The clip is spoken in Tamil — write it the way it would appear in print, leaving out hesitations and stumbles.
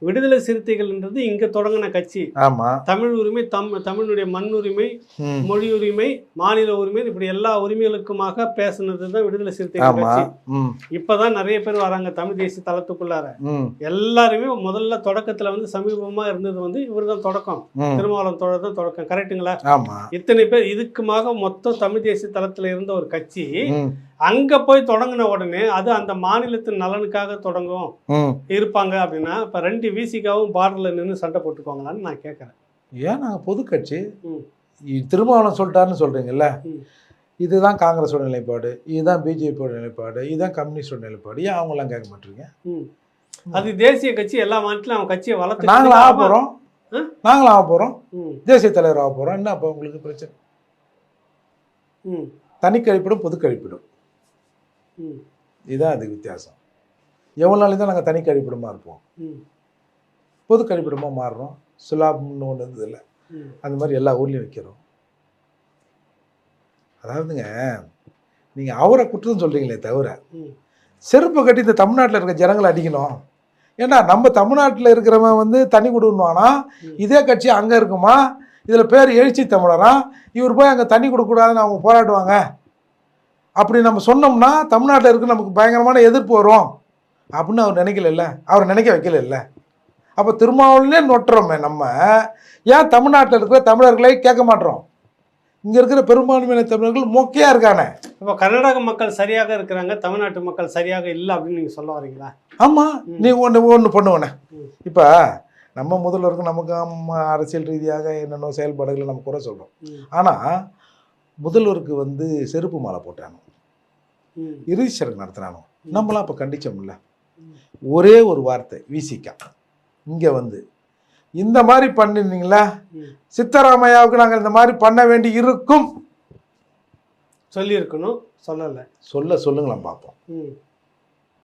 விடுதலை சிறுத்தைகள்ன்றது இங்க தொடங்கின கட்சி. ஆமா. தமிழ் உரிமை, தமிழுடைய மண் உரிமை, மொழி உரிமை, மாநில உரிமை, இப்படி எல்லா உரிமைகளுக்குமாக பேசுனதுதான் விடுதலை சிறுத்தைகள் கட்சி. இப்பதான் நிறைய பேர் வராங்க தமிழ் தேசிய தளத்துக்குள்ளார. எல்லாருமே முதல்ல தொடக்கத்துல வந்து சமீபமா இருந்தது வந்து இவர்தான் தொடக்கம், திருமாவளவன் தோழர் தான் தொடக்கம். கரெக்டுங்களா? இத்தனை பேர் இதுக்குமாக மொத்தம் தமிழ் தேசிய தளத்துல இருந்த ஒரு கட்சி அங்க போய் தொடங்கின உடனே அது அந்த மாநிலத்தின் நலனுக்காக தொடங்கும் இருப்பாங்க அப்படின்னா இப்ப 2 விசிகாவும் பார்டர்ல நின்று சண்டை போட்டுக்குவாங்களான்னு நான் கேட்கறேன். ஏன் நாங்க பொது கட்சி திருமாவளவன் சொல்லிட்டாருன்னு சொல்றீங்கல்ல, இதுதான் காங்கிரஸோட நிலைப்பாடு, இதுதான் பிஜேபியோட நிலைப்பாடு, இதுதான் கம்யூனிஸ்டோட நிலைப்பாடு, ஏன் அவங்களாம் கேட்க மாட்டீங்க? அது தேசிய கட்சி, எல்லா மாநிலத்திலும் அவன் கட்சியை வளர்த்து நாங்களும் ஆக போறோம், தேசிய தலைவர் ஆக போறோம். என்ன அப்ப உங்களுக்கு பிரச்சனை? தனி கழிப்பிடும் பொது கழிப்பிடும், இதுதான் அதுக்கு வித்தியாசம். எவ்வளோ நாளைக்கு தான் நாங்கள் தனி கழிப்பிடமாக இருப்போம், பொது கழிப்பிடமாக மாறுறோம். சுலாப்னு ஒன்று இருந்தது இல்லை, அந்த மாதிரி எல்லா ஊர்லேயும் வைக்கிறோம். அதாவதுங்க நீங்கள் அவரை குற்றம் சொல்கிறீங்களே தவிர செருப்பை கட்டி இந்த தமிழ்நாட்டில் இருக்க ஜனங்களை அடிக்கணும். ஏன்னா நம்ம தமிழ்நாட்டில் இருக்கிறவன் வந்து தனி கொடுக்கணுவானா, இதே கட்சி அங்கே இருக்குமா, இதில் பேர் எழுச்சி தமிழரா, இவர் போய் அங்கே தண்ணி கொடுக்கக்கூடாதுன்னு அவங்க போராடுவாங்க. அப்படி நம்ம சொன்னோம்னா தமிழ்நாட்டில் இருக்க நமக்கு பயங்கரமான எதிர்ப்பு வரும் அப்படின்னு அவர் நினைக்கல, அவர் நினைக்க வைக்கல. அப்போ திருமாவளவனே நொட்டுறோமே நம்ம, ஏன் தமிழ்நாட்டில் இருக்கிற தமிழர்களை கேட்க மாட்டோம்? இங்கே இருக்கிற பெரும்பான்மையான தமிழர்கள் மொக்கையாக இருக்கானே. இப்போ கர்நாடக மக்கள் சரியாக இருக்கிறாங்க, தமிழ்நாட்டு மக்கள் சரியாக இல்லை அப்படின்னு நீங்கள் சொல்ல வரீங்களா? ஆமாம், நீங்கள் ஒன்று பண்ணுவேண்ணே. இப்போ நம்ம முதல்வருக்கு நமக்கு அரசியல் ரீதியாக என்னென்ன செயல்பாடுகளை நம்ம குறை சொல்கிறோம். ஆனால் முதல்வருக்கு வந்து செருப்பு மாலை போட்டானோ, இறுதி சடங்கு நடத்தினானோ, நம்மளாம் அப்போ கண்டிச்சோம்ல. ஒரே ஒரு வார்த்தை விசிகா இங்கே வந்து இந்த மாதிரி பண்ணிருந்தீங்களா, சித்தராமையாவுக்கு நாங்கள் இந்த மாதிரி பண்ண வேண்டி இருக்கும் சொல்லியிருக்கணும், சொல்லலை. சொல்லுங்களேன் பார்ப்போம்.